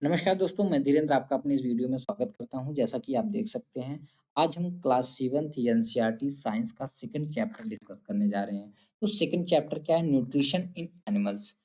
नमस्कार दोस्तों, मैं धीरेन्द्र आपका अपने इस वीडियो में स्वागत करता हूं। जैसा कि आप देख सकते हैं, आज हम क्लास 7th एनसीईआरटी साइंस का सेकंड चैप्टर डिस्कस करने जा रहे हैं। तो सेकंड चैप्टर क्या है? Nutrition in animals.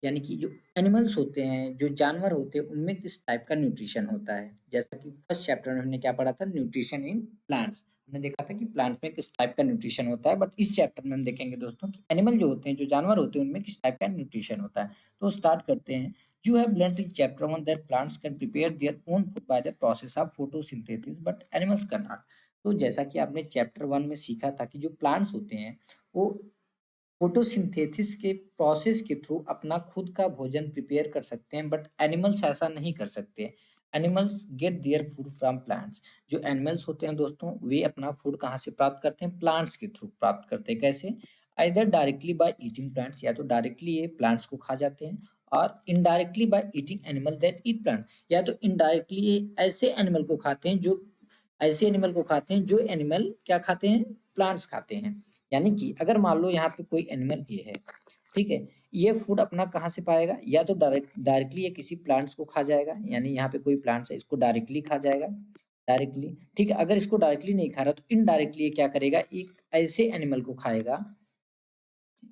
यानी कि जो एनिमल्स होते हैं, जो जानवर होते हैं, उनमें किस टाइप का न्यूट्रिशन होता है। जैसा कि फर्स्ट चैप्टर में हमने क्या पढ़ा था? Nutrition in plants. हमने देखा था कि प्लांट में किस टाइप का न्यूट्रिशन होता है, बट इस चैप्टर में हम देखेंगे दोस्तों कि एनिमल जो होते हैं, जो जानवर होते हैं, उनमें किस टाइप का न्यूट्रिशन होता है। तो स्टार्ट करते हैं। You have learnt in chapter 1 that plants can prepare their own food by the process of photosynthesis, but animals cannot. तो जैसा कि आपने चैप्टर 1 में सीखा था कि जो प्लांट्स होते हैं, वो फोटोसिंथेसिस के प्रोसेस के थ्रू अपना खुद का भोजन प्रिपेयर कर सकते हैं, बट एनिमल्स ऐसा नहीं कर सकते। Animals gate their food from plants. जो एनिमल्स होते हैं दोस्तों, वे अपना फूड कहाँ से प्राप्त करते हैं? प्लांट्स के थ्रू प्राप्त करते हैं। कैसे? Either directly by eating plants, या तो डायरेक्टली ये प्लांट्स को खा जाते हैं, और indirectly by eating animal that eat plant, या तो इनडायरेक्टली ये ऐसे एनिमल को खाते हैं जो जो एनिमल क्या खाते हैं? प्लांट्स खाते हैं। यानी कि अगर मान लो यहाँ पे कोई एनिमल ये है, ठीक है? ये फूड अपना कहाँ से पाएगा? या तो डायरेक्टली ये किसी प्लांट्स को खा जाएगा, यानी यहाँ पे कोई प्लांट्स है, इसको डायरेक्टली खा जाएगा, डायरेक्टली, ठीक है? अगर इसको डायरेक्टली नहीं खा रहा तो इनडायरेक्टली ये क्या करेगा? एक ऐसे एनिमल को खाएगा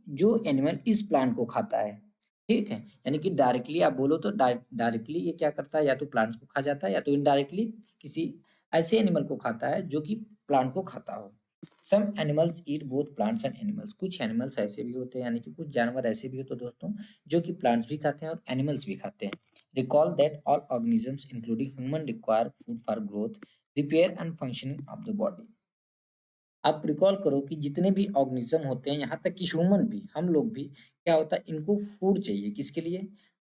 जो एनिमल इस प्लांट को खाता है, ठीक है? यानी कि डायरेक्टली आप बोलो तो डायरेक्टली ये क्या करता है? या तो प्लांट्स को खा जाता है, या तो इनडायरेक्टली किसी ऐसे एनिमल को खाता है जो कि प्लांट को खाता हो। Some animals eat both plants and animals. कुछ एनिमल्स ऐसे भी होते हैं, यानी कि कुछ जानवर ऐसे भी होते हैं दोस्तों, जो कि प्लांट्स भी खाते हैं और एनिमल्स भी खाते हैं। Recall that all organisms including human require food for growth, repair and functioning of the body. आप रिकॉल करो कि जितने भी ऑर्गेनिज्म होते हैं, यहाँ तक कि ह्यूमन भी, हम लोग भी, क्या होता है? इनको फूड चाहिए। किसके लिए?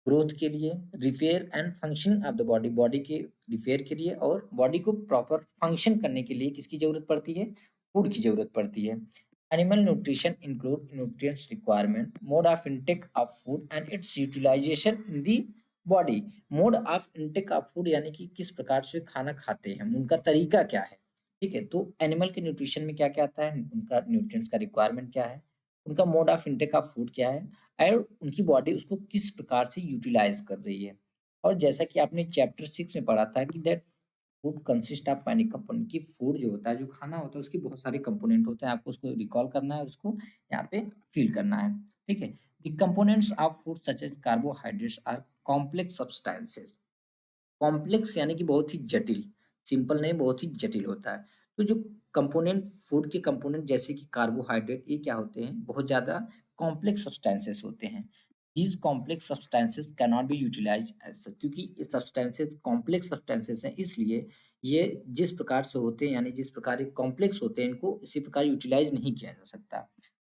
ग्रोथ के लिए, repair and functioning of the body, body के रिपेयर के लिए, और बॉडी को प्रॉपर फंक्शन करने के लिए किसकी जरूरत पड़ती है? फूड की जरूरत पड़ती है। Animal nutrition include nutrients requirement, mode of intake of food and its utilization in the body. Mode of intake of food यानी कि किस प्रकार से खाना खाते हैं, उनका तरीका क्या है, ठीक है? तो एनिमल के न्यूट्रिशन में क्या-क्या आता है? उनका न्यूट्रिएंट्स का रिक्वायरमेंट क्या है? उनका mode of intake of food क्या है? और उनकी बॉडी उसको किस प्रकार से यूटिलाइज़ कर रही है? और जैसा कि आपने चैप्टर 6 में पढ़ा था कि that food consist of many component, कि फूड जो होता है, जो खाना होता है, उसके बहुत सारे कंपोनेंट होते हैं। आपको उसको रिकॉल करना है और उसको यहाँ पे फ़ील करना है, ठीक है? The components of food such as carbohydrates are complex substances. Complex यानी कि बहुत ही जटिल, सिंपल नहीं, बहुत ही जटिल होता है। तो जो कंपोनेंट, फूड के कंपोनेंट जैसे कि कार्बोहाइड्रेट, ये क्या होते हैं? बहुत ज़्यादा कॉम्प्लेक्स सब्सटेंसेस होते हैं। These complex substances can not be utilized as such, क्योंकि ये सब्सटेंसेस कॉम्प्लेक्स सब्सटेंसेस हैं, इसलिए ये जिस प्रकार से होते हैं, यानी जिस प्रकार ये कॉम्प्लेक्स होते हैं, इनको इसी प्रकार यूटिलाइज़ नहीं किया जा सकता।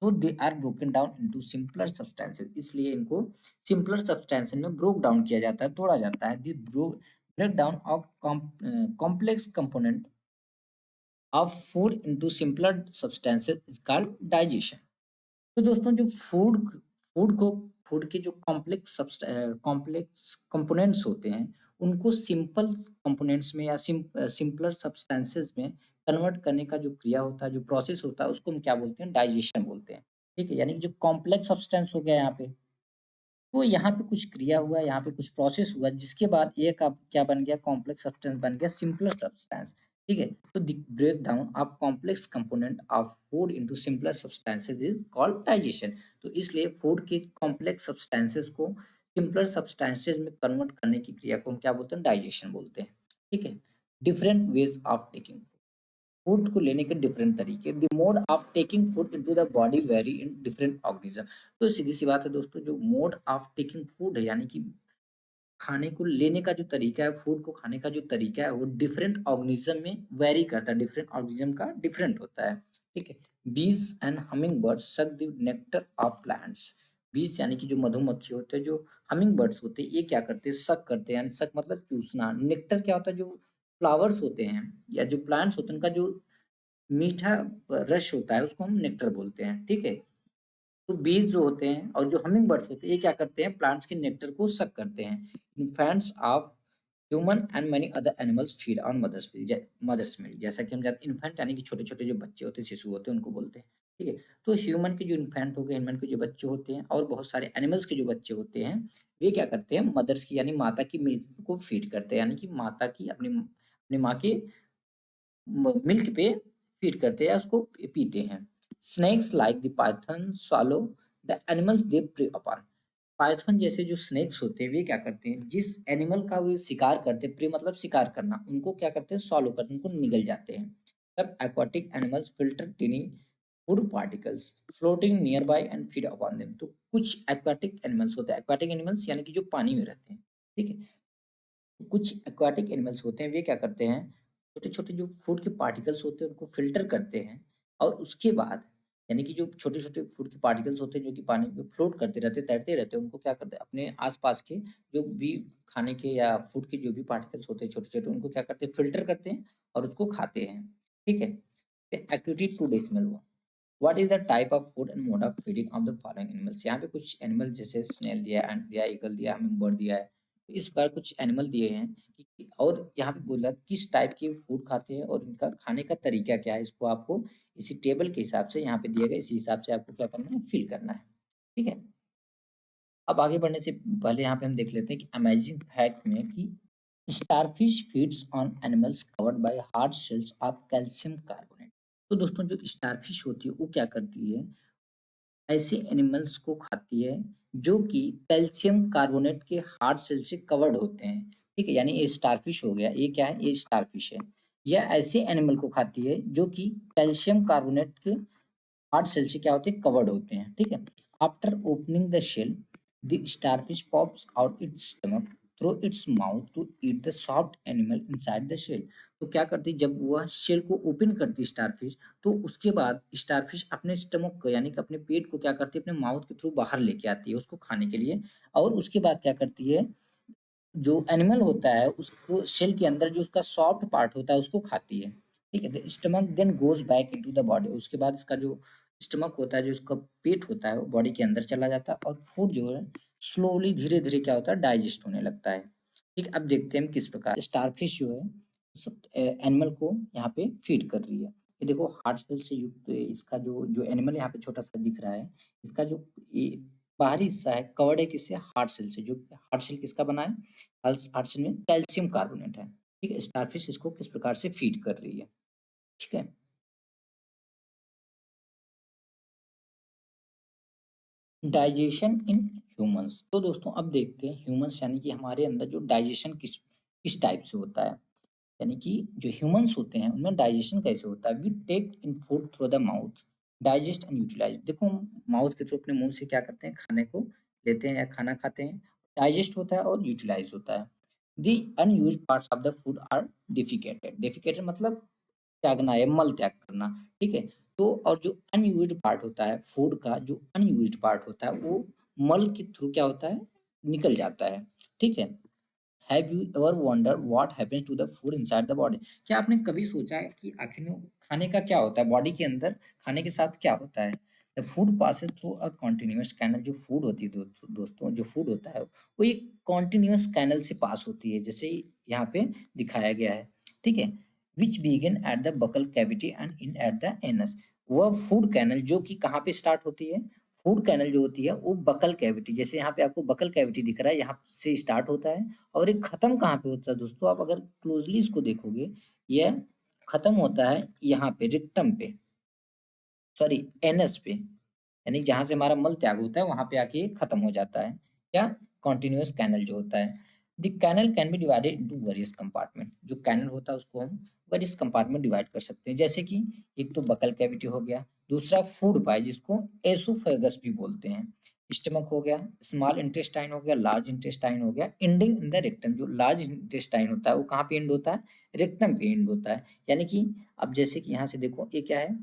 तो they are broken down into simpler substances, इसलिए इनको सिंपलर सब्सटेंसेस में ब्रोक डाउन किया जाता है, तोड़ा जाता है। दी breakdown of complex component of food into simpler substances is called digestion। तो दोस्तों, जो फूड को फूड के जो कॉम्प्लेक्स कंपोनेंट्स होते हैं, उनको सिंपल कंपोनेंट्स में या सिंपलर सब्सटेंसेस में कन्वर्ट करने का जो क्रिया होता है, जो प्रोसेस होता है, उसको हम क्या बोलते हैं? डाइजेशन बोलते हैं, ठीक है? यानी कि जो कॉम्प्लेक्स सब्सटेंस हो गया यहाँ पे, तो यहाँ पे कुछ क्रिया हुआ, यहाँ पे कुछ प्रोसेस हुआ, जिसके बाद एक अब क्या बन गया? कॉम्प्लेक्स सब्सटेंस बन गया, सिंपलर सब्सटेंस, ठीक है? तो the break down of complex component of food into simpler substances is called digestion. तो इसलिए फूड के कॉम्प्लेक्स सब्सटेंसेस को सिंपलर सब्सटेंसेस में कन्वर्ट करने की क्रिया को हम क्या बोलते हैं? डाइजेशन बोलते हैं, ठीक है? Different ways of taking food को लेने के डिफरेंट तरीके। The mode of taking food into the body very in different organism. तो सीधी सी बात है दोस्तों, जो मोड ऑफ टेकिंग फूड है, यानी कि खाने को लेने का जो तरीका है, फूड को खाने का जो तरीका है, वो डिफरेंट ऑर्गेनिज्म में वेरी करता है, डिफरेंट ऑर्गेनिज्म का डिफरेंट होता है, ठीक है? बीज and humming birds suck the nectar of plants. बीज यानी कि जो मधुमक्खी होते हैं, जो हमिंग बर्ड्स होते हैं, ये क्या करते हैं? सक करते हैं, यानी सक मतलब चूसना। नेक्टर क्या होता है? जो फ्लावर्स होते हैं या जो प्लांट्स होते हैं, उनका जो मीठा रस होता है, उसको हम नेक्टर बोलते हैं, ठीक है? तो बीज जो होते हैं और जो हमिंग बर्ड्स होते हैं, ये क्या करते हैं? प्लांट्स के नेक्टर को सक करते हैं। Infants of human and many other animals feed on mother's milk. जैसा कि हम जानते हैं, इन्फेंट यानी कि छोटे-छोटे जो बच्चे होते हैं, शिशु होते हैं, उनको बोलते हैं, ठीक है? तो ह्यूमन के जो इन्फेंट हो गए, ह्यूमन के जो बच्चे होते हैं और बहुत सारे एनिमल्स के जो बच्चे होते हैं, वे क्या करते हैं मदर्स की यानी माता की मिल्क को फीड करते हैं, यानी कि माता की अपनी माँ के मिल्क पे फीड करते हैं या उसको पीते हैं। Snakes like the python swallow the animals they prey upon. Python जैसे जो स्नेक्स होते हैं वे क्या करते हैं जिस एनिमल का वे शिकार करते हैं, प्रे मतलब शिकार करना, उनको क्या करते हैं सॉलो करते हैं, उनको निगल जाते हैं। तब aquatic animals filter tiny food particles floating nearby and feed upon them। तो कुछ aquatic animals होते हैं, aquatic animals यानी कि जो पानी में रहते हैं, ठीक है? कुछ एक्वाटिक एनिमल्स होते हैं वे क्या करते हैं छोटे-छोटे जो फूड के पार्टिकल्स होते हैं उनको फ़िल्टर करते हैं और उसके बाद यानी कि जो छोटे-छोटे फूड के पार्टिकल्स होते हैं जो कि पानी में फ्लोट करते रहते हैं, तैरते रहते हैं, उनको क्या करते हैं अपने आस-पास के जो भी खाने के या फूड के जो भी पार्टिकल्स होते हैं छोटे-छोटे उनको क्या करते हैं फ़िल्टर करते हैं और उसको खाते हैं। ठीक है? Activity 2 decimal 1। What is the type of food and mode of feeding of the following animals. यहाँ पे कुछ एनिमल जैसे स्नेल दिया, एंट दिया, ईगल दिया, हमिंग बर्ड दिया है। तो इस प्रकार कुछ एनिमल दिए हैं कि और यहाँ पे बोला किस टाइप के फूड खाते हैं और इनका खाने का तरीका क्या है। इसको आपको इसी टेबल के हिसाब से यहाँ पे दिया गया इसी हिसाब से आपको क्या करना है फिल करना है। ठीक है? अब आगे बढ़ने से पहले यहाँ पे हम देख लेते हैं कि अमेजिंग फैक्ट में कि starfish feeds on animals covered by hard shells of calcium carbonate. तो दोस्तों जो स्टारफिश होती है वो क्या करती है ऐसे एनिमल्स को खाती है जो कि कैल्शियम कार्बोनेट के हार्ड सेल से कवर्ड होते हैं। ठीक है? यानी ये स्टारफिश हो गया, ये क्या है? ये स्टारफिश है। यह ऐसे एनिमल को खाती है जो कि कैल्शियम कार्बोनेट के हार्ड सेल से क्या होते हैं? कवर्ड होते हैं। ठीक है? After opening the shell, the starfish pops out its stomach through its mouth to eat the soft animal inside the shell. तो क्या करती है जब वह शेल को ओपन करती है स्टारफिश, तो उसके बाद स्टारफिश अपने स्टमक को यानी कि अपने पेट को क्या करती है अपने माउथ के थ्रू बाहर लेके आती है उसको खाने के लिए और उसके बाद क्या करती है जो एनिमल होता है उसको शेल के अंदर जो उसका सॉफ्ट पार्ट होता है उसको खाती है। ठीक है? The stomach then goes back into the body. उसके बाद इसका जो स्टमक होता है, जो इसका पेट होता है वो बॉडी के अंदर चला जाता है और फूड जो है स्लोली धीरे-धीरे क्या होता है डाइजेस्ट होने लगता है। ठीक है? अब देखते हैं हम किस प्रकार स्टारफिश जो है सब एनिमल को यहाँ पे फीड कर रही है। ये देखो हार्ट सेल से युक्त इसका जो एनिमल यहाँ पे छोटा-सा दिख रहा है, इसका जो ये बाहरी हिस्सा है कवर्ड है किससे? हार्ट सेल से। जो हार्ट सेल किसका बना है? हार्ट सेल में कैल्शियम कार्बोनेट है। ठीक है? स्टारफिश इसको किस प्रकार से फीड कर रही है। ठीक है? Digestion in humans. तो दोस्तों अब देखते हैं ह्यूमन्स यानी कि हमारे अंदर जो डाइजेशन किस किस टाइप से होता है। यानी कि जो ह्यूमन्स होते हैं उनमें डाइजेशन कैसे होता है? We take in food through the mouth, digest and utilize. देखो हम माउथ के थ्रू अपने मुंह से क्या करते हैं खाने को लेते हैं या खाना खाते हैं, डाइजेस्ट होता है और यूटिलाइज होता है। The unused parts of the food are defecated. Defecated मतलब त्यागना है, मल त्याग करना, ठीक है? तो और जो अनयूज्ड पार्ट होता है फूड का, जो अनयूज्ड पार्ट होता है वो मल के थ्रू क्या होता है निकल जाता है। ठीक है? Have you ever wonder what happens to the food inside the body. क्या आपने कभी सोचा है कि आखिर में खाने का क्या होता है बॉडी के अंदर, खाने के साथ क्या होता है? The food passes through a continuous canal. जो फूड होती है दोस्तों जो फूड होता है वो एक कंटीन्यूअस कैनल से पास होती है जैसे यहाँ पे दिखाया गया है। ठीक है? Which begin at the buccal cavity and end at the anus. वह फूड कैनल जो कि कहाँ पे स्टार्ट होती है? फूड कैनल जो होती है वो बकल कैविटी, जैसे यहाँ पे आपको बकल कैविटी दिख रहा है, यहाँ से स्टार्ट होता है और ये खत्म कहाँ पे होता है दोस्तों? आप अगर क्लोजली इसको देखोगे, यह खत्म होता है यहाँ पे रिक्टम पे, सॉरी एनस पे, यानी जहाँ से हमारा मल त्याग होता है वहाँ पे आके ये खत्म हो जाता है। क्या? कॉन्टिन्यूअस कैनल जो होता है। The canal can be divided into various compartment. जो कैनल होता है उसको हम वेरियस कंपार्टमेंट डिवाइड कर सकते हैं। जैसे कि एक तो बकल कैविटी हो गया, दूसरा फूड पाई जिसको एसोफेगस भी बोलते हैं, स्टमक हो गया, स्मॉल इंटेस्टाइन हो गया, लार्ज इंटेस्टाइन हो गया, एंडिंग इन द रेक्टम। जो लार्ज इंटेस्टाइन होता है वो कहाँ पे एंड होता है? रेक्टम पे एंड होता है। यानी कि अब जैसे कि यहाँ से देखो ये क्या है?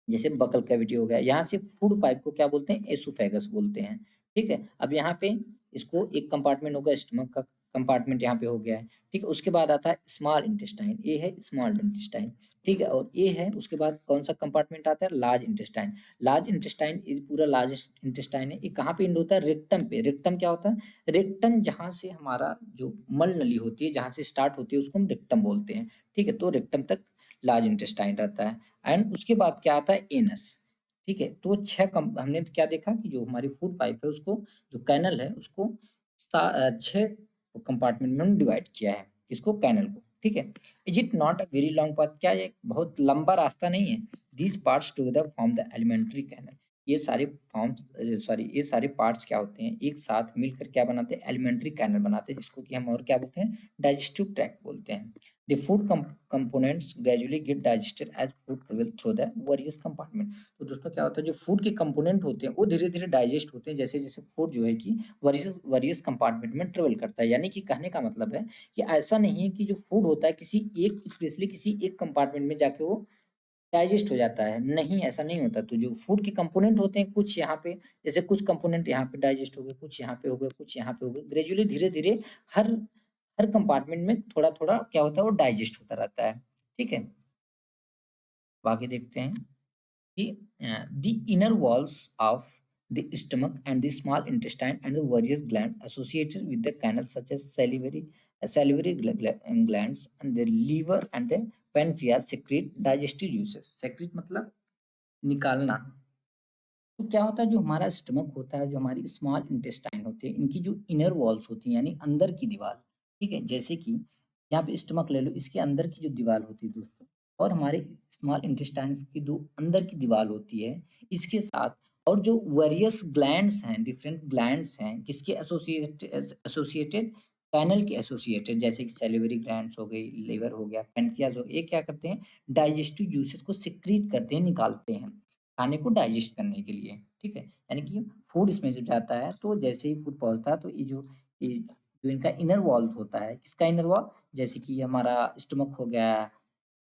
जैसे बकल कैविटी हो गया, यहाँ से फूड पाइप को क्या बोलते हैं? एसोफेगस बोलते हैं। ठीक है? अब यहाँ पे इसको एक कंपार्टमेंट होगा, स्टमक का कंपार्टमेंट यहाँ पे हो गया है। ठीक है? उसके बाद आता है स्मॉल इंटेस्टाइन, ये है स्मॉल इंटेस्टाइन। ठीक है? और ये है उसके बाद कौन सा कंपार्टमेंट आता है? Large intestine. लार्ज इंटेस्टाइन ये पूरा लार्ज इंटेस्टाइन है, ये कहाँ पे एंड होता है? रेक्टम पे। रेक्टम क्या होता है? रेक्टम जहाँ से हमारा जो मल नली होती है, जहाँ से स्टार्ट होती है उसको हम रेक्टम बोलते हैं। ठीक है? तो रेक्टम तक लार्ज इंटेस्टाइन रहता है। एंड उसके बाद क्या आता है? एनस। ठीक है, तो 6 हमने क्या देखा कि जो हमारी फूड पाइप है उसको, जो कैनल है उसको 6 कंपार्टमेंट में डिवाइड किया है, किसको, कैनल को, ठीक है। Is it not a very long path, क्या ये बहुत लंबा रास्ता नहीं है? These parts together form the alimentary canal, ये सारे ये सारे पार्ट्स क्या होते हैं, एक साथ मिलकर क्या बनाते हैं, एलिमेंट्री कैनल बनाते हैं, जिसको कि हम और क्या बोलते हैं, डाइजेस्टिव ट्रैक्ट बोलते हैं। The food components gradually get digested as food travel through the various compartment। तो दोस्तों क्या होता है, जो फूड के कंपोनेंट होते हैं वो धीरे धीरे डाइजेस्ट होते हैं जैसे जैसे फूड जो है कि वेरियस कंपार्टमेंट में ट्रेवल करता है। यानी कि कहने का मतलब है कि ऐसा नहीं है कि जो फूड होता है किसी एक स्पेशली किसी एक कंपार्टमेंट में जाके वो डाइजेस्ट हो जाता है, नहीं ऐसा नहीं होता। तो जो फूड के कंपोनेंट होते हैं कुछ यहाँ पे, जैसे कुछ कंपोनेंट यहाँ पे डाइजेस्ट हो गए, कुछ यहाँ पे हो गए, कुछ यहाँ पे हो गए, ग्रेजुअली धीरे धीरे हर हर कंपार्टमेंट में थोड़ा थोड़ा क्या होता है, वो डाइजेस्ट होता रहता है, ठीक है। अब आगे देखते हैं कि the inner walls of the stomach and the small intestine and the various glands associated with the canal such as salivary glands and the liver and the pancreas secrete digestive juices। secrete मतलब निकालना। तो क्या होता है, जो हमारा stomach होता है, जो हमारी स्मॉल इंटेस्टाइन होते हैं, इनकी जो इनर वॉल्स होती हैं यानी अंदर की दीवार, ठीक है, जैसे कि यहाँ पे स्टमक ले लो, इसके अंदर की जो दीवार होती है दोस्तों, और हमारे स्मॉल इंटेस्टाइन की जो अंदर की दीवार होती है, इसके साथ और जो वेरियस ग्लैंड्स हैं, डिफरेंट ग्लैंड्स हैं, किसके एसोसिएटेड, कैनल के एसोसिएटेड, जैसे कि सैलिवरी ग्लैंड्स हो गई, लिवर हो गया, पेनक्रियाज हो गया, ये क्या करते हैं, डाइजेस्टिव जूसेस को सिक्रीट करते हैं, निकालते हैं खाने को डाइजेस्ट करने के लिए, ठीक है। यानी कि फूड इसमें जब जाता है तो जैसे ही फूड पहुंचता है तो ये जो इनका इनर वॉल होता है, किसका इनर वॉल, जैसे कि हमारा स्टमक हो गया,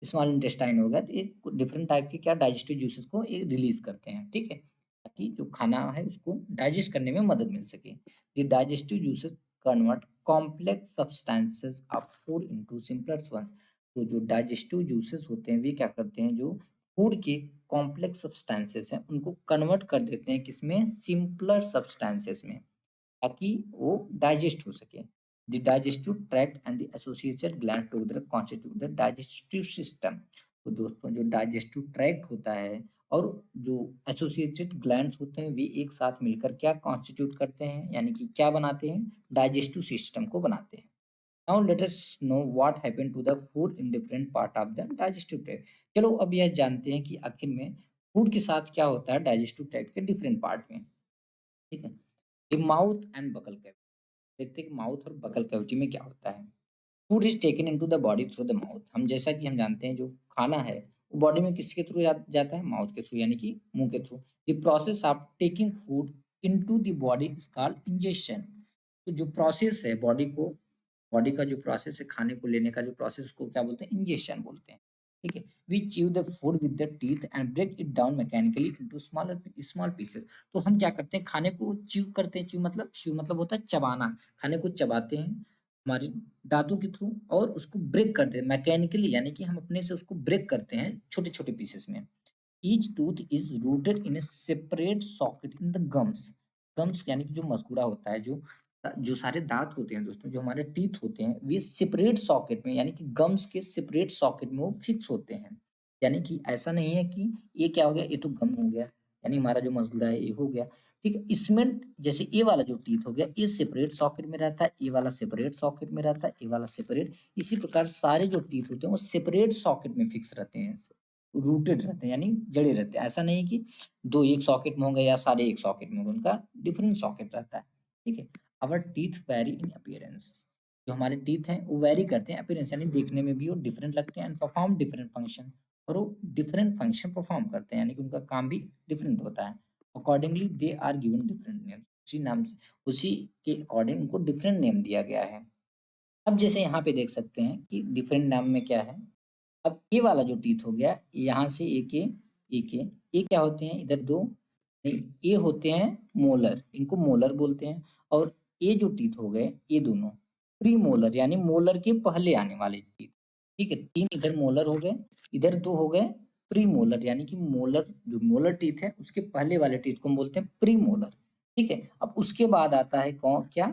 स्मॉल इंटेस्टाइन हो गया, तो एक डिफरेंट टाइप के क्या डाइजेस्टिव जूसेस को ये रिलीज करते हैं, ठीक है, ताकि जो खाना है उसको डाइजेस्ट करने में मदद मिल सके। ये digestive juices convert complex substances of food into simpler one. तो जो डाइजेस्टिव जूसेस होते हैं वे क्या करते हैं, जो फूड के कॉम्प्लेक्स सब्सटेंसेस हैं उनको कन्वर्ट कर देते हैं किसमें, सिंपलर सब्सटेंसेस में, ताकि वो डाइजेस्ट हो सके। The digestive tract and the associated gland together constitute the digestive system. तो दोस्तों जो डाइजेस्टिव ट्रैक्ट होता है और जो एसोसिएटेड ग्लैंड्स होते हैं वे एक साथ मिलकर क्या कॉन्स्टिट्यूट करते हैं, यानी कि क्या बनाते हैं, डाइजेस्टिव सिस्टम को बनाते हैं। Now let us know what happened to the food in different part of the digestive tract. चलो अब यह जानते हैं कि आखिर में फूड के साथ क्या होता है डाइजेस्टिव ट्रैक्ट के डिफरेंट पार्ट में, ठीक है। The mouth and buccal cavity, देखते हैं कि माउथ और बकल कैविटी में क्या होता है। Food is taken into the body through the mouth, हम जैसा कि हम जानते हैं जो खाना है वो बॉडी में किसके थ्रू जाता है, माउथ के थ्रू, यानी कि मुंह के through. The process of taking food into the body is called ingestion. तो जो प्रोसेस है बॉडी का जो प्रोसेस है खाने को लेने का जो प्रोसेस को क्या बोलते हैं, इंजेशन बोलते हैं, ठीक है। We chew the food with the teeth and break it down mechanically into small pieces. तो हम क्या करते हैं, खाने को च्यू करते हैं, च्यू मतलब होता है चबाना, खाने को चबाते हैं हमारे दांतों के थ्रू और उसको ब्रेक करते हैं मैकेनिकली, यानी कि हम अपने से उसको ब्रेक करते हैं छोटे छोटे पीसेस में। Each tooth is rooted in A separate socket in the gums. Gums यानी कि जो मसगुड़ा होता है, जो जो सारे दांत होते हैं दोस्तों, जो हमारे टीथ होते हैं वे सेपरेट सॉकेट में, यानी कि गम्स के सेपरेट सॉकेट में वो फिक्स होते हैं। यानी कि ऐसा नहीं है कि ये क्या हो गया, ये तो गम हो गया, यानी हमारा जो मसगुड़ा है ये हो गया, ठीक है। इसमें जैसे ये वाला जो टीथ हो गया ये सेपरेट सॉकेट में रहता है, ये वाला सेपरेट सॉकेट में रहता है, ये वाला सेपरेट, इसी प्रकार सारे जो टीथ होते हैं वो सेपरेट सॉकेट में फिक्स रहते हैं, रूटेड रहते हैं, यानी जड़े रहते हैं। ऐसा नहीं कि दो एक सॉकेट में होंगे या सारे एक सॉकेट में होंगे, उनका डिफरेंट सॉकेट रहता है, ठीक है। Our teeth vary in appearance, जो हमारे टीथ हैं वो वेरी करते हैं अपीयरेंस, यानी देखने में भी वो डिफरेंट लगते हैं, एंड परफॉर्म डिफरेंट फंक्शन, और वो डिफरेंट फंक्शन परफॉर्म करते हैं, यानी कि उनका काम भी डिफरेंट होता है। Accordingly they are given different names, उसी नाम से उसी के अकॉर्डिंग उनको डिफरेंट नेम दिया गया है। अब जैसे यहाँ पे देख सकते हैं कि डिफरेंट नाम में क्या है। अब ये वाला जो टीथ हो गया, यहाँ से एक ये क्या होते हैं, इधर दो नहीं, ये होते हैं मोलर, इनको मोलर बोलते हैं। और ये जो टीथ हो गए ये दोनों प्री मोलर, यानी मोलर के पहले आने वाले टीथ, ठीक है। तीन इधर मोलर हो गए, इधर दो हो गए प्री मोलर, यानी कि मोलर जो मोलर टीथ है उसके पहले वाले टीथ को हम बोलते हैं प्री मोलर, ठीक है। अब उसके बाद आता है कौन, क्या,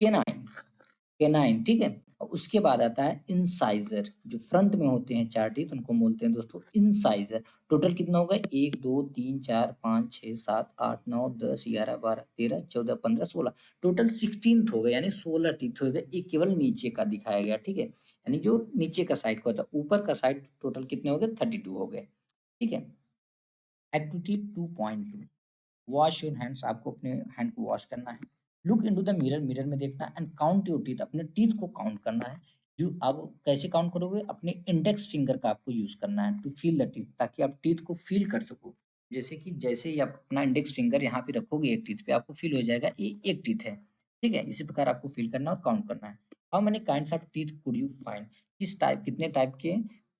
केनाइन, केनाइन, ठीक है। और उसके बाद आता है इंसाइजर, जो फ्रंट में होते हैं 4 टीथ उनको बोलते हैं दोस्तों इंसाइजर। टोटल कितना होगा 1 2 3 4 5 6 7 8 9 10 11 12 13 14 15 16, टोटल 16th हो गए, यानी 16 टीथ हो गए। एक केवल नीचे का दिखाया गया, ठीक है, यानी जो नीचे का साइड का होता है, ऊपर का साइड टोटल कितने हो गए 32 हो गए, ठीक है। एक्टिविटी 2.2, वॉश योर हैंड्स, आपको अपने हैंड को वॉश करना है। Look into the mirror, mirror में देखना है, एंड काउंट योर टीथ, अपने टीथ को काउंट करना है। जो आप कैसे काउंट करोगे, अपने इंडेक्स फिंगर का आपको यूज करना है टू फील द टीथ, ताकि आप टीथ को फील कर सको। जैसे कि जैसे ही आप अपना इंडेक्स फिंगर यहाँ पे रखोगे एक टीथ पे, आपको फील हो जाएगा ये एक टीथ है, ठीक है। इसी प्रकार आपको फील करना और काउंट करना है। How many kinds of teeth could you find, किस टाइप, कितने टाइप के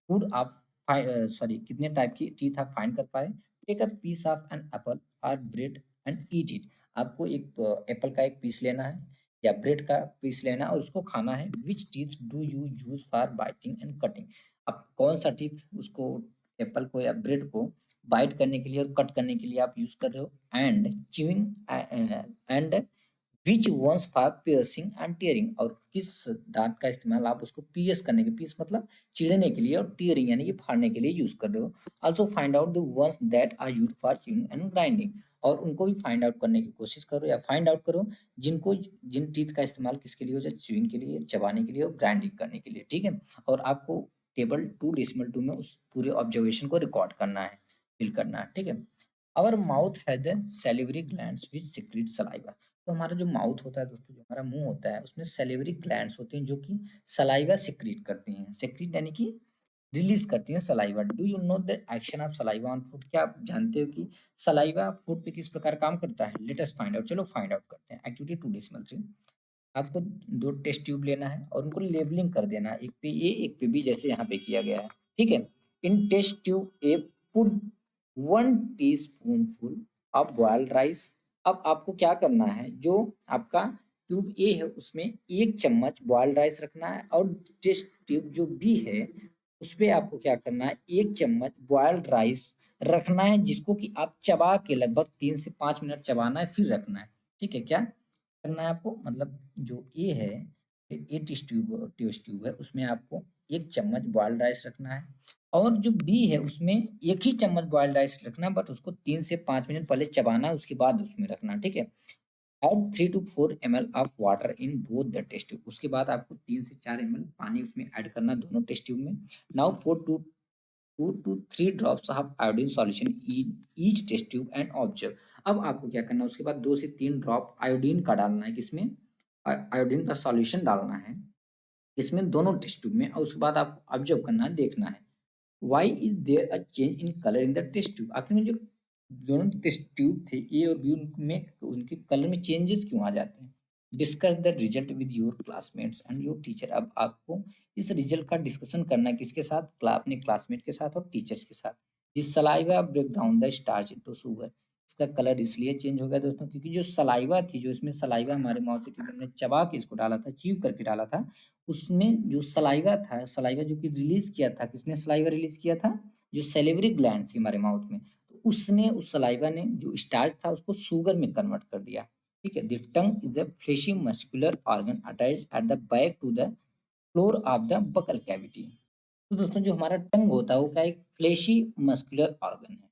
फूड आप सॉरी कितने टाइप की टीथ आप फाइंड कर पाए। Take a piece of an apple और ब्रेड एंड ईट इट, आपको एक एप्पल का एक पीस लेना है या ब्रेड का पीस लेना है और उसको खाना है। Which teeth do you use for biting and cutting, आप कौन सा टीथ उसको, एप्पल को या ब्रेड को बाइट करने के लिए और कट करने के लिए आप यूज कर रहे हो। And chewing and which ones for piercing and tearing, और किस दांत का इस्तेमाल आप उसको पियर्स करने के, पीस मतलब चीरने के लिए, और टीयरिंग यानी कि फाड़ने के लिए यूज कर रहे हो। Also find out the ones that are used for chewing and grinding, और उनको भी फाइंड आउट करने की कोशिश करो या फाइंड आउट करो जिनको, जिन टीथ का इस्तेमाल किसके लिए हो जाए, च्यूइंग के लिए, चबाने के लिए और ग्राइंडिंग करने के लिए, ठीक है। और आपको टेबल 2.2 में उस पूरे ऑब्जर्वेशन को रिकॉर्ड करना है, फिल करना है, ठीक है। Our mouth has the salivary glands which secrete saliva, तो हमारा जो माउथ होता है दोस्तों, जो हमारा मुंह होता है, उसमें सैलिवरी ग्लैंड्स होते हैं जो कि सलाइवा सीक्रेट करती हैं। सीक्रेट यानी कि रिलीज करती हैं saliva. Do you know the action of saliva on food, क्या आप जानते हो कि सलाइवा फूड पे किस प्रकार काम करता है। लेट अस फाइंड आउट, चलो फाइंड आउट करते हैं। एक्टिविटी 2.3, आपको 2 टेस्ट ट्यूब लेना है और उनको लेबलिंग कर देना है, एक पे ए एक पे बी, जैसे यहाँ पे किया गया है, ठीक है। In test tube A put 1 teaspoonful of boiled rice, अब आपको क्या करना है, जो आपका ट्यूब ए है उसमें 1 चम्मच बॉइल्ड राइस रखना है, और टेस्ट ट्यूब जो बी है उस पे आपको क्या करना है, 1 चम्मच बॉइल्ड राइस रखना है, जिसको कि आप चबा के लगभग 3 से 5 मिनट चबाना है, फिर रखना है, ठीक है। क्या करना है आपको, मतलब जो ए है, ए टेस्ट ट्यूब है, उसमें आपको 1 चम्मच बॉइल्ड राइस रखना है, और जो बी है उसमें 1 ही चम्मच बॉइल्ड राइस रखना है, बट उसको 3 से 5 मिनट पहले चबाना है, उसके बाद उसमें रखना है, ठीक है। Add 3 to 4 ml of water in both the test tube, उसके बाद आपको 3 से 4 ml पानी उसमें ऐड करना है दोनों टेस्ट ट्यूब में। Now pour 2 to 3 drops of iodine solution in each test tube and observe, अब आपको क्या करना है, उसके बाद 2 से 3 ड्रॉप आयोडीन का डालना है, किसमें, आयोडीन का सॉल्यूशन डालना है इसमें दोनों टेस्ट ट्यूब में, और उसके बाद आपको ऑब्जर्व करना है, देखना है। Why is there a change in colour in the test tube, आखिर में जो दोनों टेस्ट ट्यूब थे ए और बी, उनमें उनके कलर में चेंजेस क्यों आ जाते हैं। Discuss the result with your classmates and your teacher, अब आपको इस रिजल्ट का डिस्कशन करना है किसके साथ, अपने क्लासमेट के साथ और टीचर्स के साथ। This saliva break down the starch into sugar, इसका कलर इसलिए चेंज हो गया दोस्तों क्योंकि जो सलाइवा थी, जो इसमें सलाइवा हमारे माउथ से, क्योंकि हमने चबा के इसको डाला था, च्यू करके डाला था, उसमें जो सलाइवा था, सलाइवा जो कि रिलीज किया था, किसने सलाइवा रिलीज किया था, जो सेलिवरी ग्लैंड थी हमारे माउथ में, तो उसने, उस सलाइवा ने जो स्टार्च था उसको शुगर में कन्वर्ट कर दिया, ठीक है। The tongue is the fleshy muscular organ attached at the back to the floor of the buccal cavity, तो दोस्तों जो हमारा टंग होता है वो क्या, एक फ्लेशी मस्कुलर ऑर्गन है।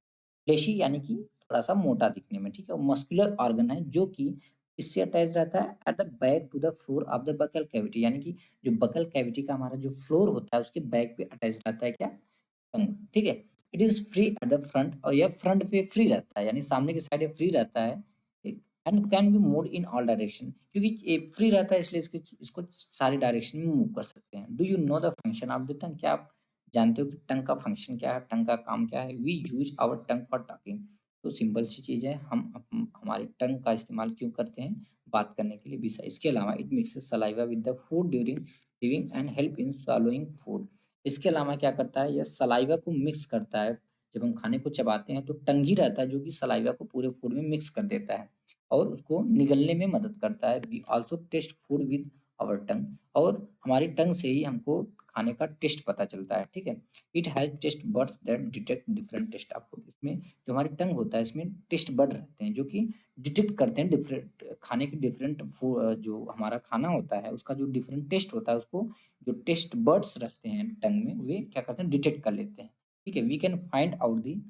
फ्लेशी यानी कि थोड़ा सा मोटा दिखने में, ठीक है, मस्कुलर ऑर्गन है जो कि इससे अटैच रहता है at the back to the floor of the buccal cavity, यानी कि जो बकल कैविटी का हमारा जो फ्लोर होता है उसके बैक पे अटैच रहता है क्या, टंग, ठीक है। It is free at the front, और यह फ्रंट पे फ्री रहता है, यानी सामने की साइड फ्री रहता है, and can be move in all direction, क्योंकि ये फ्री रहता है इसलिए इसको सारी डायरेक्शन में मूव कर सकते हैं। Do you know the function of the टंग, क्या आप जानते हो कि टंग का फंक्शन क्या है, टंग का काम क्या है। We use our tongue for talking, तो सिंपल सी चीज है, हम हमारे टंग का इस्तेमाल क्यों करते हैं, बात करने के लिए। बिसा इसके अलावा it mixes saliva with the food during living and help in swallowing food, इसके अलावा क्या करता है, यह सलाइवा को मिक्स करता है, जब हम खाने को चबाते हैं तो टंग ही रहता है जो कि सलाइवा को पूरे फूड में मिक्स कर देता है और उसको निगलने में मदद करता है। We also taste food with our tongue, और हमारी टंग से ही हमको खाने का टेस्ट पता चलता है, ठीक है। It has taste buds that detect different taste of food. इसमें जो हमारी टंग होता है इसमें टेस्ट बड रहते हैं जो कि डिटेक्ट करते हैं डिफरेंट खाने के डिफरेंट जो हमारा खाना होता है उसका जो डिफरेंट टेस्ट होता है उसको जो टेस्ट बड्स रहते हैं टंग में वे क्या करते हैं डिटेक्ट कर लेते हैं, ठीक है। We can find out the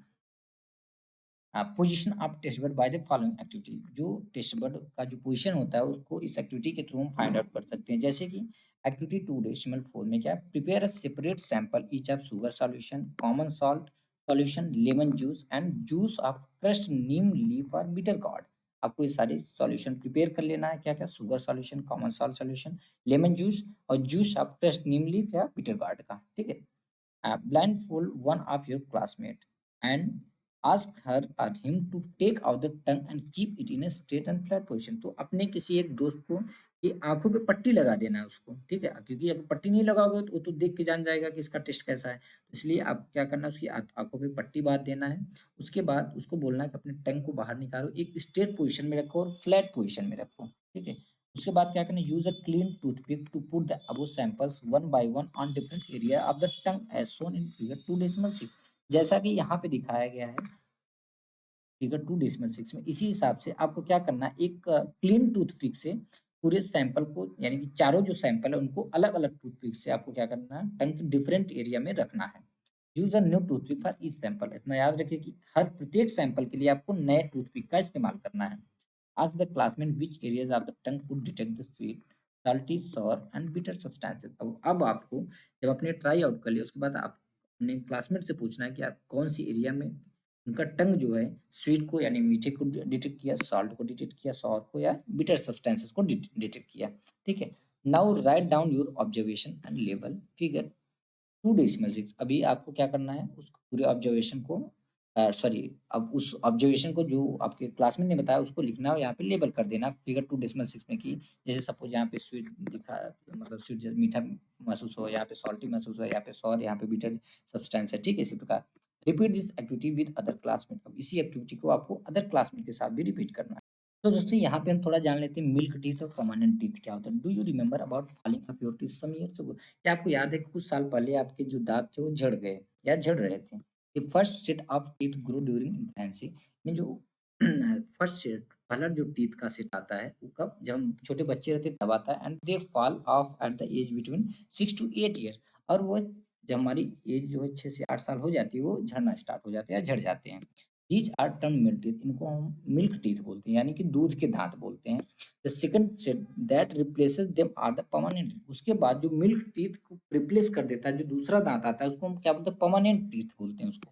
position of taste bud by the following activity. जो टेस्ट बड का जो पोजीशन होता है उसको इस एक्टिविटी के थ्रू हम फाइंड आउट कर सकते हैं। जैसे कि एक्टिविटी 2.4 में क्या है, prepare a separate sample each of sugar solution, common salt solution, lemon juice and juice of crushed neem leaf और बिटर गार्ड। आपको ये सारे सॉल्यूशन प्रिपेयर कर लेना है, क्या क्या, sugar solution, common salt solution, lemon juice और juice of crushed neem leaf या बिटर गार्ड का, ठीक है। blindfold one of your classmate and ask her or him to take out the tongue and keep it in a straight and flat position। तो अपने किसी एक दोस्त को ये आंखों पे पट्टी लगा देना है उसको, ठीक है, क्योंकि अगर पट्टी नहीं लगाओगे तो वो तो देख के जान जाएगा कि इसका टेस्ट कैसा है। तो इसलिए आप क्या करना है, उसकी आंखों पे पट्टी बांध देना है। उसके बाद उसको बोलना है कि अपने टंग को बाहर निकालो, एक स्ट्रेट पोजिशन में रखो और फ्लैट पोजिशन में रखो, ठीक है। उसके बाद क्या करना है, use a clean toothpick to put the above samples one by one on different area of the tongue as shown in figure 2.6। जैसा कि यहाँ पे दिखाया गया है फिगर 2.6 में, इसी हिसाब से आपको क्या करना है, एक क्लीन टूथपिक से पूरे सैंपल को यानी कि चारों जो सैंपल है उनको अलग अलग टूथपिक से आपको क्या करना है, टंग के डिफरेंट एरिया में रखना है। Use a new toothpick for each sample. इतना याद रखिए कि हर प्रत्येक सैंपल के लिए आपको नए टूथपिक का इस्तेमाल करना है। Ask the classmate which areas of the tongue could detect the sweet, salty, sour and bitter substances। अब आपको जब आपने ट्राई आउट कर लिया उसके बाद आप अपने क्लासमेट से पूछना है कि आप कौन सी एरिया में उनका टंग जो है स्वीट को यानी मीठे को डिटेक्ट किया, सॉल्ट को डिटेक्ट किया, सॉर को या बिटर सब्सटेंसेस को डिटेक्ट किया, ठीक है। Now write down your observation and label figure 2.6। अभी आपको क्या करना है, उस पूरे ऑब्जर्वेशन को सॉरी अब उस ऑब्जर्वेशन को जो आपके क्लासमेट ने बताया उसको लिखना है और यहाँ पे लेबल कर देना फिगर 2.6 में कि जैसे सपोज यहाँ पे स्वीट दिखा, मतलब स्वीट मीठा महसूस हो, यहाँ पे सॉल्टी महसूस हो, यहाँ पे सॉर, यहाँ पे बीटर सब्सटेंस है, ठीक है। इसी प्रकार repeat this activity with other classmate. अब इसी एक्टिविटी को आपको अदर क्लासमेट के साथ भी रिपीट करना है। तो दोस्तों यहाँ पे हम थोड़ा जान लेते हैं मिल्क टीथ और परमानेंट टीथ क्या होता है। Do you remember about falling off your teeth some years ago. क्या आपको याद है कि कुछ साल पहले आपके जो दांत थे वो झड़ गए या झड़ रहे थे। The first set of teeth grow during infancy. में जो फर्स्ट सेट पहला जो टीथ का सेट आता है वो कब, जब हम छोटे बच्चे रहते हैं तब आता है। And they fall off at the age between 6 to 8 years। और वो जब हमारी एज जो है 6 से 8 साल हो जाती है वो झड़ना स्टार्ट हो जाते हैं या झड़ जाते हैं। These are term milk teeth. इनको हम मिल्क टीथ बोलते हैं यानी कि दूध के दांत बोलते हैं। The second set that replaces them are the permanent. उसके बाद जो मिल्क टीथ को रिप्लेस कर देता है जो दूसरा दांत आता है उसको हम क्या बोलते हैं, परमानेंट टीथ बोलते हैं उसको।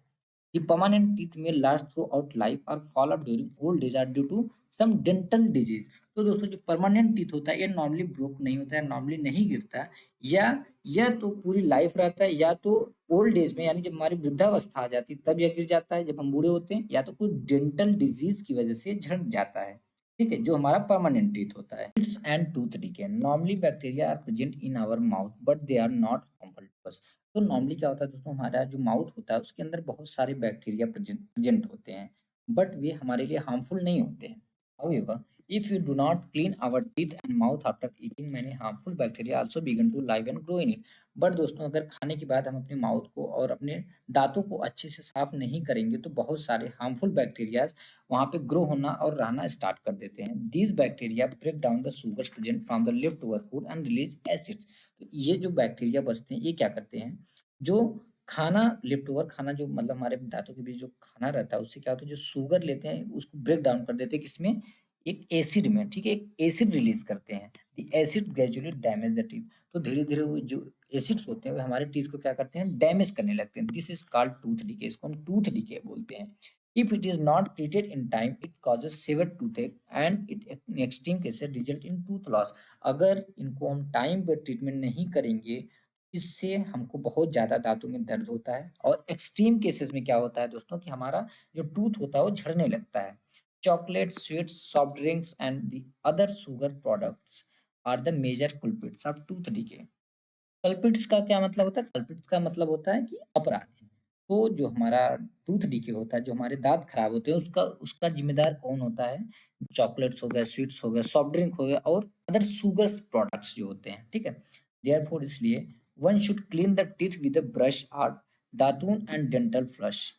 The permanent teeth may last throughout life or fall off during old age are due to some dental disease। तो दोस्तों जो परमानेंट टीथ होता है ये नॉर्मली ब्रोक नहीं होता है, नॉर्मली नहीं गिरता है, या तो पूरी लाइफ रहता है या तो ओल्ड एज में यानी जब हमारी वृद्धावस्था आ जाती है तब यह गिर जाता है जब हम बूढ़े होते हैं, या तो कोई डेंटल डिजीज की वजह से झड़ जाता है, ठीक है, जो हमारा परमानेंट टीथ होता है। Teeth and tooth decay. Normally bacteria are present in our mouth but they are not harmful to us. तो नॉर्मली क्या होता है दोस्तों, हमारा जो माउथ होता है उसके अंदर बहुत सारे बैक्टीरिया प्रेजेंट होते हैं बट वे हमारे लिए हार्मफुल नहीं होते हैं। However, if you do not clean our teeth and mouth after eating, many harmful bacteria also begin to live and grow in it। But दोस्तों अगर खाने के बाद हम अपने माउथ को और अपने दांतों को अच्छे से साफ नहीं करेंगे तो बहुत सारे हार्मफुल बैक्टीरिया वहाँ पे ग्रो होना और रहना स्टार्ट कर देते हैं। These bacteria break down the sugars present from the left over food and release acids. तो ये जो बैक्टीरिया बचते हैं ये क्या करते हैं, जो खाना लेफ्ट ओवर खाना जो मतलब हमारे दांतों के बीच जो खाना रहता है उससे क्या होता है, जो शुगर लेते हैं उसको ब्रेक डाउन कर देते हैं किसमें, एक एसिड में, ठीक है, एक एसिड रिलीज करते हैं। The acid gradually damage the teeth. तो धीरे धीरे वो जो एसिड्स होते हैं वो हमारे टीथ को क्या करते हैं, डैमेज करने लगते हैं। This is called tooth decay. इसको हम टूथ डिके बोलते हैं। If it is not treated in time it causes severe toothache and it in extreme cases result in tooth loss. अगर इनको हम टाइम पे ट्रीटमेंट नहीं करेंगे इससे हमको बहुत ज़्यादा दाँतों में दर्द होता है और एक्सट्रीम केसेस में क्या होता है दोस्तों कि हमारा जो टूथ होता है वो झड़ने लगता है। Chocolate, sweets, soft drinks and the other sugar products are the major culprits of tooth decay. Culprits का क्या मतलब होता है? कल्प्रिट्स का मतलब होता है कि अपराधी। तो जो हमारा टूथ डिके होता है, जो हमारे दाँत खराब होते हैं उसका उसका ज़िम्मेदार कौन होता है? चॉकलेट्स हो गए, स्वीट्स हो गए, सॉफ्ट ड्रिंक हो गया और अदर शुगर्स प्रोडक्ट्स जो होते हैं, ठीक है? देयरफॉर इसलिए one should clean the teeth with a brush और datun and dental floss.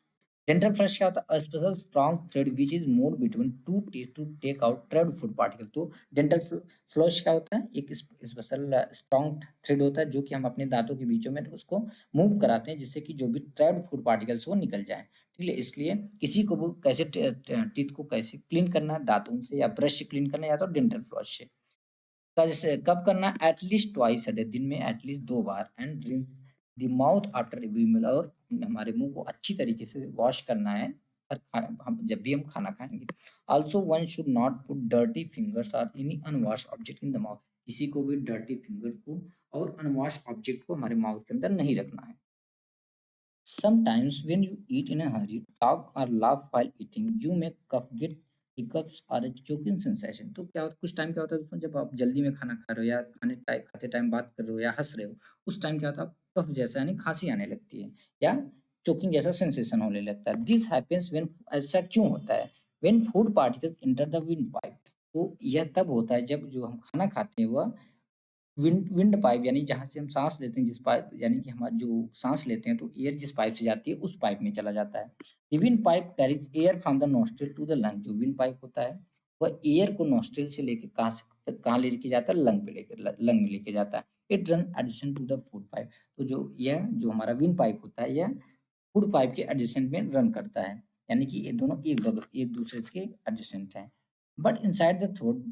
Dental floss क्या होता है? Special strong thread which is moved between two teeth to take out trapped food particle. तो डेंटल फ्लश क्या होता है? एक स्पेशल स्ट्रॉन्ग थ्रेड होता है जो कि हम अपने दांतों के बीचों में उसको मूव कराते हैं जिससे कि जो भी ट्रैप्ड फूड पार्टिकल्स वो निकल जाए। ठीक है, इसलिए किसी को वो कैसे टीथ को कैसे क्लीन करना है, दांतों से या ब्रश से क्लीन करना है या तो डेंटल फ्लॉस से। जैसे कब करना है? एटलीस्ट ट्वाइस अ डे, दिन में एटलीस्ट 2 बार। And drink the mouth after every meal, और हमारे मुंह को अच्छी तरीके से वॉश करना है हर हम जब भी हम खाना खाएंगे। Also one should not put dirty fingers और any unwash object in the mouth. किसी को भी डर्टी फिंगर को और अनवॉश ऑब्जेक्ट को हमारे माउथ के अंदर नहीं रखना है। Sometimes when you eat in a hurry, talk or laugh while eating, you may cough, get hiccups or a choking sensation। तो क्या होता है, कुछ टाइम क्या होता है दोस्तों, जब आप जल्दी में खाना खा रहे हो या खाते टाइम बात कर रहे हो या हंस रहे हो, उस टाइम क्या होता है, कफ जैसा यानी खांसी आने लगती है या चोकिंग जैसा सेंसेशन होने लगता है। दिस हैपेंस व्हेन, ऐसा क्यों होता है? When food particles enter the windpipe. तो यह तब होता है जब जो हम खाना खाते हैं वह विंड विंड पाइप यानी जहाँ से हम साँस लेते हैं, जिस पाइप यानी कि हमारा जो साँस लेते हैं तो एयर जिस पाइप से जाती है उस पाइप में चला जाता है। The windpipe carries air from the nostril to the lung. जो विंड पाइप होता है वह एयर को नॉस्ट्रिल से लेके कहाँ लेके जाता है? लंग पे लेके लंग में लेके जाता है। It run adjacent to the food pipe. तो जो हमारा विंड पाइप होता है यह फूड पाइप के एडजेसेंट में रन करता है, यानी कि ये दोनों एक दूसरे के एडजेसेंट हैं। But inside the throat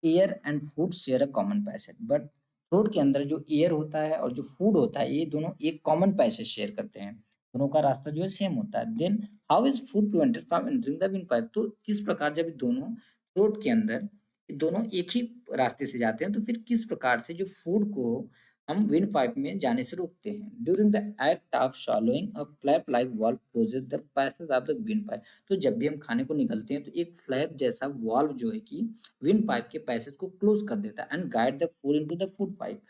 air and food share a common passage. But throat के अंदर जो एयर होता है और जो फूड होता है ये दोनों एक कॉमन पैसेज शेयर करते हैं। दोनों का रास्ता जो है सेम होता है। Then how is food prevented from entering the windpipe? तो किस प्रकार जब दोनों थ्रोट के अंदर दोनों एक ही रास्ते से जाते हैं तो फिर किस प्रकार से जो फूड को हम विंड पाइप में जाने से रोकते हैं? During the act of swallowing a flap like valve closes the passage of the wind pipe। तो जब भी हम खाने को निगलते हैं तो एक फ्लैप जैसा वाल्व जो है कि विंड पाइप के पैसेज को क्लोज कर देता है and guide the food into the food pipe.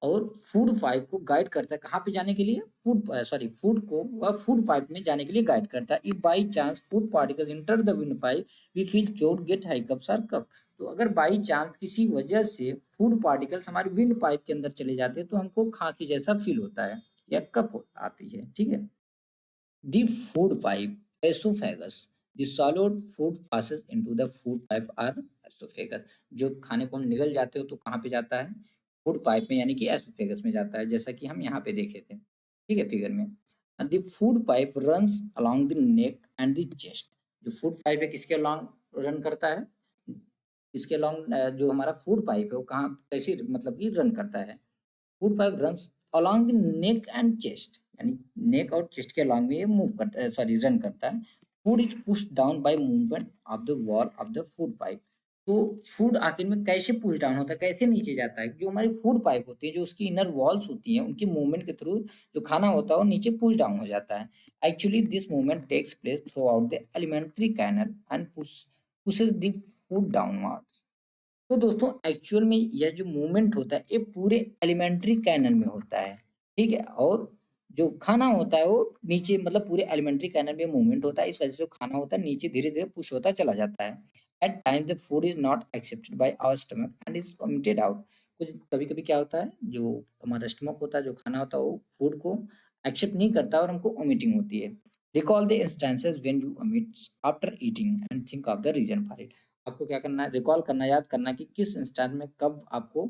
और फूड पाइप को गाइड करता है कहाँ पे जाने के लिए? फूड को वह फूड पाइप में जाने के लिए गाइड करता है। If by chance food particles enter the windpipe we feel choke, get hiccups और कफ। तो अगर बाई चांस किसी वजह से फूड पार्टिकल्स हमारे विंड पाइप के अंदर चले जाते हैं तो हमको खांसी जैसा फील होता है या कफ आती है। ठीक है। The food pipe, esophagus. The swallowed food passes into the food pipe or esophagus। जो खाने को हम निगल जाते हो तो कहाँ पे जाता है? फूड पाइप में यानी कि एसोफेगस में जाता है, जैसा कि हम यहाँ पे देखे थे। ठीक है, फिगर में। The food pipe runs along the neck and the chest. जो फूड पाइप है किसके अलोंग रन करता है? इसके अलोंग जो हमारा फूड पाइप है वो कहाँ कैसे मतलब कि रन करता है? Food pipe runs along the neck and chest, यानी नेक और चेस्ट के अलोंग में ये मूव करता है, सॉरी रन करता है। Food is pushed down by movement of the wall of the food pipe. तो फूड आखिर में कैसे पुश डाउन होता है, कैसे नीचे जाता है? जो हमारी फूड पाइप होती है, जो उसकी इनर वॉल्स होती हैं, उनकी मूवमेंट के थ्रू जो खाना होता है वो नीचे पुश डाउन हो जाता है। Actually this movement takes place throughout the alimentary canal and pushes the food downwards. तो दोस्तों एक्चुअल में यह जो मूवमेंट होता है ये पूरे एलिमेंट्री कैनल में होता है। ठीक है, और जो खाना होता है वो नीचे मतलब पूरे एलिमेंट्री कैनल में मूवमेंट होता है, इस वजह से जो खाना होता है नीचे धीरे धीरे पुश होता चला जाता है। At time the food is not accepted by our stomach and is vomited out. कुछ कभी कभी क्या होता है, जो हमारा स्टमक होता है, जो खाना होता है वो फूड को एक्सेप्ट नहीं करता और हमको वॉमिटिंग होती है। Recall the instances when you vomit after eating and think of the reason for it. आपको क्या करना है? रिकॉल करना, याद करना कि किस इंस्टेंट में कब आपको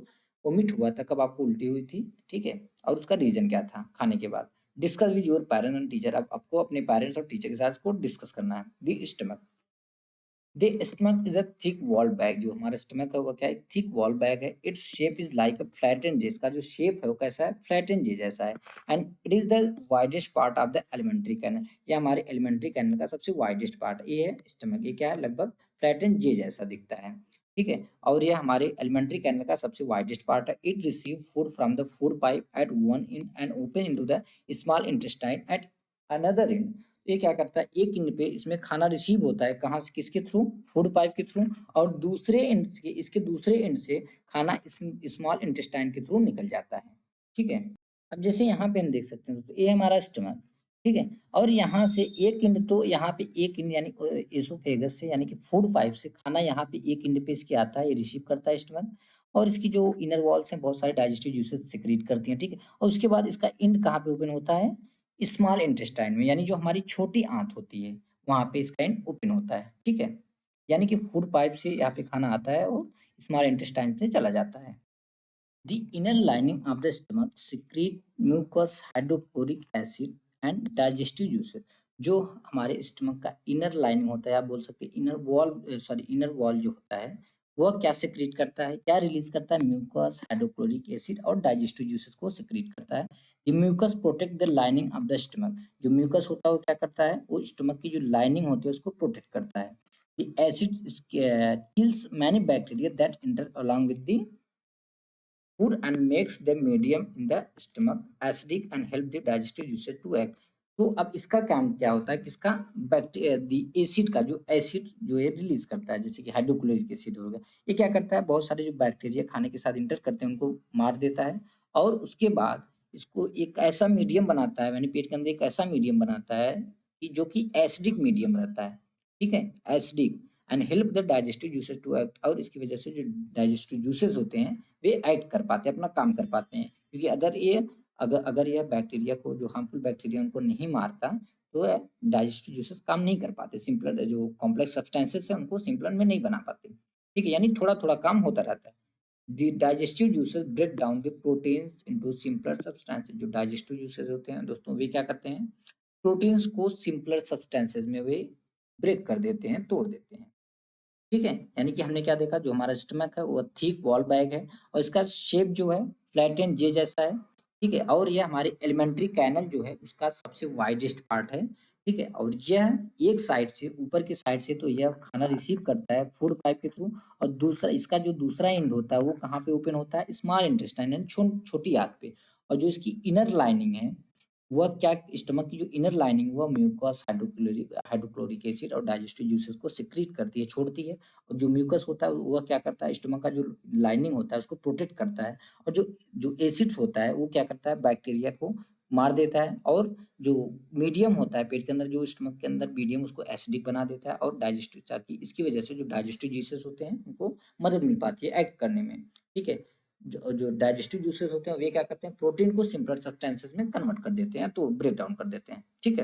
वोमिट हुआ था, कब आपको उल्टी हुई थी। ठीक है, और उसका रीजन क्या था खाने के बाद। Discuss with your parent and teacher. अब आपको अपने पेरेंट्स और टीचर के साथ इसको डिस्कस करना है। The stomach, the stomach is a thick wall bag. जो हमारा स्टमक है वो क्या है? थिक वॉल बैग है। Its shape is like a flattened J. इसका जो शेप है वो कैसा है? फ्लैटेंड जे जैसा है। And it is the widest part of the alimentary canal. ये हमारे एलिमेंट्री कैनल का सबसे वाइडेस्ट पार्ट ये है स्टमक। ये क्या है? लगभग फ्लैटेंड जे जैसा दिखता है। ठीक है, और ये हमारे एलिमेंट्री कैनल का सबसे वाइडेस्ट पार्ट है। It receive food from the food pipe at one end and open into the small intestine at another end. ये क्या करता है? एक एंड पे इसमें खाना रिसीव होता है, कहाँ से? किसके थ्रू? फूड पाइप के थ्रू। और दूसरे एंड से, इसके दूसरे एंड से खाना स्मॉल इंटेस्टाइन के थ्रू निकल जाता है। ठीक है, अब जैसे यहाँ पे हम देख सकते हैं दोस्तों, ये हमारा स्टमक। ठीक है, और यहाँ से एक एंड, तो यहाँ पे एक एंड यानी एसोफेगस से यानी कि फूड पाइप से खाना यहाँ पे एक एंड पे इसके आता है, ये रिसीव करता है स्टमक। और इसकी जो इनर वॉल्स हैं बहुत सारे डाइजेस्टिव जूसेस सिक्रीट करती हैं, ठीक है। और उसके बाद इसका एंड कहाँ पे ओपन होता है, स्मॉल इंटेस्टाइन में, यानी जो हमारी छोटी आंत होती है वहां पे इसका एंड ओपन होता है, ठीक है। यानी कि फूड पाइप से यहाँ पे खाना आता है और स्मॉल इंटेस्टाइन से चला जाता है। The inner lining of the stomach secrete mucus, hydrochloric acid and digestive juices। जो हमारे स्टमक का इनर लाइनिंग होता है, आप बोल सकते हैं inner wall, sorry inner wall जो होता है वह क्या सिक्रीट करता है, क्या रिलीज करता है, म्यूकस, हाइड्रोक्लोरिक एसिड और डाइजेस्टिव जूसेस को सिक्रीट करता है। The mucus protect the lining of the stomach. जो म्यूकस होता है वो क्या करता है, वो स्टमक की जो लाइनिंग होती है उसको प्रोटेक्ट करता है। The acid kills many bacteria that enter along with the food and makes them medium in the stomach acidic and help the digestive juices to act। तो अब इसका काम क्या होता है, किसका, बैक्टीरिया दी एसिड का, जो एसिड जो है रिलीज करता है, जैसे कि हाइड्रोक्लोरिक एसिड हो गया, ये क्या करता है, बहुत सारे जो बैक्टीरिया खाने के साथ इंटर करते हैं उनको मार देता है। और उसके बाद इसको एक ऐसा मीडियम बनाता है, यानी पेट के अंदर एक ऐसा मीडियम बनाता है कि जो कि एसिडिक मीडियम रहता है, ठीक है, acidic, and help the digestive juices to act. और इसकी वजह से जो डाइजेस्टिव जूसेस होते हैं वे एक्ट कर पाते हैं, अपना काम कर पाते हैं। क्योंकि अगर अगर यह बैक्टीरिया को, जो हार्मफुल बैक्टीरिया उनको नहीं मारता, तो डाइजेस्टिव जूसेस काम नहीं कर पाते, सिंपलर जो कॉम्प्लेक्स सब्सटेंसेस है उनको सिंपलर में नहीं बना पाते, ठीक है, यानी थोड़ा थोड़ा काम होता रहता है। The digestive juices break down the proteins into simpler substances. जो डाइजेस्टिव जूसेस होते हैं दोस्तों, वे क्या करते हैं, प्रोटीन्स को सिंपलर सब्सटेंसेस में वे ब्रेक कर देते हैं, तोड़ देते हैं, ठीक है। यानी कि हमने क्या देखा, जो हमारा स्टमक है वो थिक वॉल बैग है और इसका शेप जो है फ्लैट एंड जे जैसा है, ठीक है। और यह हमारे एलिमेंट्री कैनल जो है उसका सबसे वाइडेस्ट पार्ट है, ठीक है। और यह एक साइड से, ऊपर की साइड से तो यह खाना रिसीव करता है फूड पाइप के थ्रू, और दूसरा इसका जो दूसरा एंड होता है वो कहाँ पे ओपन होता है, स्मॉल इंटेस्टाइन यानी छोटी आंत पे। और जो इसकी इनर लाइनिंग है वह क्या, स्टमक की जो इनर लाइनिंग वह म्यूकस, हाइड्रोक्लोरिक एसिड और डाइजेस्टिव जूसेस को सिक्रीट करती है, छोड़ती है। और जो म्यूकस होता है वह क्या करता है, स्टमक का जो लाइनिंग होता है उसको प्रोटेक्ट करता है। और जो जो एसिड्स होता है वो क्या करता है, बैक्टीरिया को मार देता है। और जो मीडियम होता है पेट के अंदर, जो स्टमक के अंदर मीडियम, उसको एसिडिक बना देता है और डाइजेस्टिव, ताकि इसकी वजह से जो डाइजेस्टिव जूसेस होते हैं उनको मदद मिल पाती है एक्ट करने में, ठीक है। जो जो डाइजेस्टिव जूसेस होते हैं वे क्या करते हैं, प्रोटीन को सिंपलर सब्सटेंसेस में कन्वर्ट कर देते हैं, तो ब्रेक डाउन कर देते हैं, ठीक है।